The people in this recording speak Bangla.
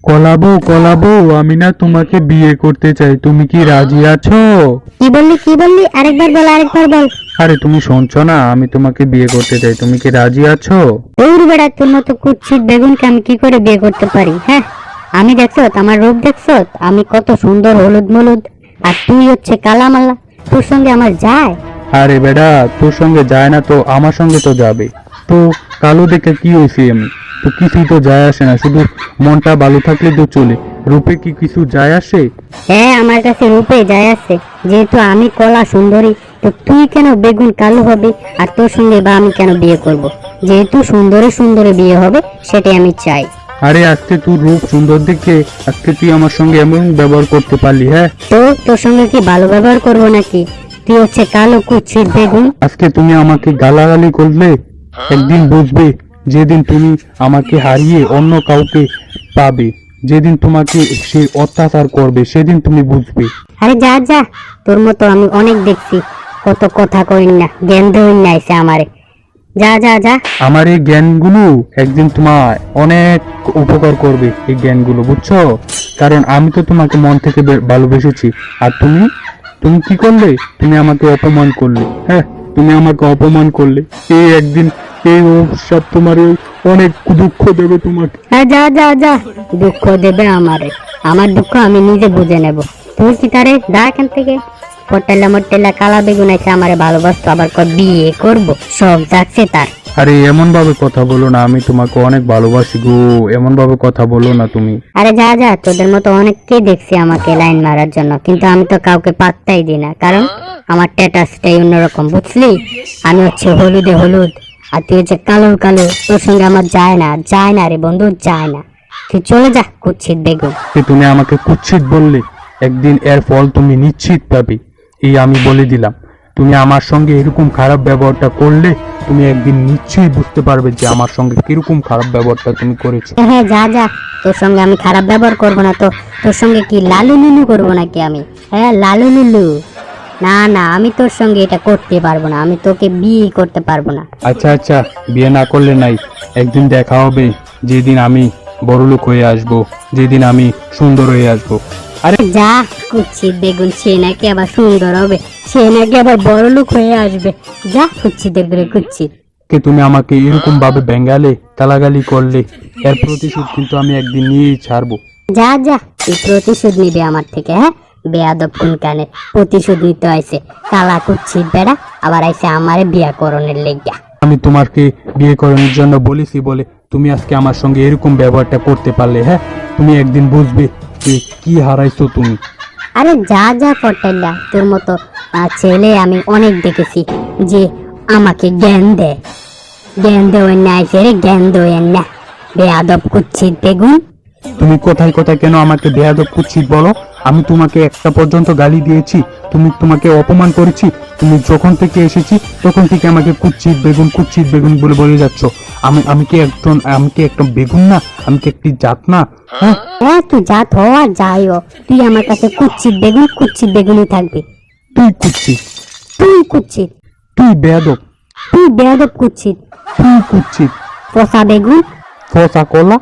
কলাবো কলাবো, আমি না তোমাকে বিয়ে করতে চাই, তুমি কি রাজি আছো? কি বললি আরেকবার বল। আরে তুমি শুনছো না, আমি তোমাকে বিয়ে করতে চাই, তুমি কি রাজি আছো? দৌড় বেড়া, তোর মতো কুৎসিত বেগুনকে আমি কি করে বিয়ে করতে পারি? হ্যাঁ, আমি দেখছত আমার রূপ দেখছত, আমি কত সুন্দর হলুদ মলুদ, আর তুই হচ্ছে কালা মালা। তোর সঙ্গে আমার যায়? আরে বেটা, তোর সঙ্গে যায় না তো আমার সঙ্গে তো যাবে। তো কালো দেখে কি হয়েছি আমি? তো কিছুই তো যায় আসে না, শুধু মনটা ভালো থাকলে তো চলে। রূপে কি কিছু যায় আসে? হ্যাঁ, আমার কাছে রূপে যায় আছে, যেহেতু আমি কলা সুন্দরী। তো তুই কেন বেগুন কালো হবে, আর তোর সঙ্গে বা আমি কেন বিয়ে করব? যেহেতু সুন্দরে বিয়ে হবে, সেটাই আমি চাই। আরে আজকে তোর রূপ সুন্দর দেখে আজকে তুই আমার সঙ্গে এমন ব্যবহার করতে পারলি? হ্যাঁ, তো তোর সঙ্গে কি ভালো ব্যবহার করবো নাকি? তুই হচ্ছে কালো কুৎসিত বেগুন। আজকে তুমি আমাকে গালাগালি করলে, একদিন বুঝবে যেদিন তুমি আমাকে হারিয়ে অন্য কাউকে পাবে, যেদিন তোমাকে সে অত্যাচার করবে সেদিন তুমি বুঝবে। আরে যা যা, তোর মতো আমি অনেক দেখছি, কত কথা কইন না, জ্ঞান দেওয়ার না এসে আমারে। যা যা যা। আমার এই জ্ঞানগুলো একদিন তোমার অনেক উপকার করবে, এই জ্ঞানগুলো, বুঝছো? কারণ আমি তো তোমাকে মন থেকে ভালোবেসেছি। আর তুমি তুমি কি করলে? তুমি আমাকে অপমান করলে। হ্যাঁ, তুমি আমাকে অপমান করলে। এই একদিন এই সব তোমার অনেক দুঃখ দেবে তোমাকে। হ্যাঁ, যা যা যা, দুঃখ দেবে আমারে। আমার দুঃখ আমি নিজে বুঝে নেব। তুই কি তারে দা এখান থেকে। মোটেলা কালা বেগুন এসে আমারে ভালোবাসতো, আবার বিয়ে করব, সব যাচ্ছে তার। আরে এমন ভাবে কথা বলো না, আমি তোমাকে অনেক ভালোবাসি গো, এমন ভাবে কথা বলো না তুমি। আরে যা যা, তোদের মতো অনেককে দেখছি আমাকে লাইন মারার জন্য, কিন্তু আমি তো কাউকে পাত্তাই দিই না, কারণ আমার স্ট্যাটাসটাই অন্যরকম, বুঝলি? আমি হচ্ছে হলুদে হলুদ, আর তুই হচ্ছে কালো কালো। তোর সঙ্গে আমার যায় না রে বন্ধু, যায় না। তুই চলে যা কুৎসিত বেগুন। তুমি আমাকে কুৎসিত বললে, একদিন এর ফল তুমি নিশ্চিত পাবে, এই আমি বলে দিলাম। তুমি আমার সঙ্গে এরকম খারাপ ব্যবহারটা করলে তুমি একদিন নিশ্চয়ই বুঝতে পারবে যে আমার সঙ্গে কিরকম খারাপ ব্যবহারটা তুমি করেছো। হ্যাঁ, যা যা, তোর সঙ্গে আমি খারাপ ব্যবহার করবো না তো। তোর সঙ্গে কি লালু লুলু করবো নাকি আমি? হ্যাঁ, লালু লুলু না না, আমি তোর সঙ্গে এটা করতে পারবো না, আমি তোকে বিয়ে করতে পারবো না। আচ্ছা আচ্ছা, বিয়ে না করলে নাই, একদিন দেখা হবে, যেদিন আমি বড়লোক হয়ে আসবো, যেদিন আমি সুন্দর হয়ে আসবো। আরে যা কুৎসিত বেগুন, সে নাকি আবার সুন্দর হবে, সে নাকি আবার বড় লোক হয়ে আসবে। যা কুৎসিত বেগুন, কুৎসিত। তুমি আমাকে এরকম ভাবে বেঙ্গালে, গালাগালি করলে, এর প্রতিশোধ কিন্তু আমি একদিন নিয়েই ছাড়বো। যা যা, তুই প্রতিশোধ নিবি আমার থেকে? হ্যাঁ, বেয়াদব কুনকানে প্রতিশোধ নিতে আইছে, কালা কুৎসিত বেড়া, আবার আইছে আমারে বিয়া করণের লেগা। আমি তোমাকে বিয়ে করানোর জন্য বলেছি বলে তুমি আজকে আমার সঙ্গে এরকম ব্যবহারটা করতে পারলে? হ্যাঁ, তুমি একদিন বুঝবে যে কি হারাইছো তুমি। আরে যা যা পটেল্লা, তোর মতো ছেলে আমি অনেক দেখেছি যে আমাকে জ্ঞান দেওয়েন না আইছে রে, জ্ঞান দেওয়েন না, বেয়াদব কুৎসিত বেগুন। তুমি কোথায় কোথায় কেন আমাকে বেয়াদব কুৎসিত বলো? আমি তোমাকে একটা পর্যন্ত গালি দিয়েছি? তোমাকে অপমান করেছি? তুমি যখন থেকে এসেছি তখন থেকে আমাকে কুৎসিত বেগুন বলে বলে যাচ্ছ। আমি কি একটা বেগুন না? আমি কি একটি জাত না? হ্যাঁ, হ্যাঁ, তুই জাত হ আর যাই হ, তুই আমার কাছে কুৎসিত বেগুনই থাকবি। তুই কুৎসিত, তুই কুৎসিত, তুই বেয়াদব, তুই বেয়াদব কুৎসিত, তুই কুৎসিত, পচা বেগুন। ফসা কলা।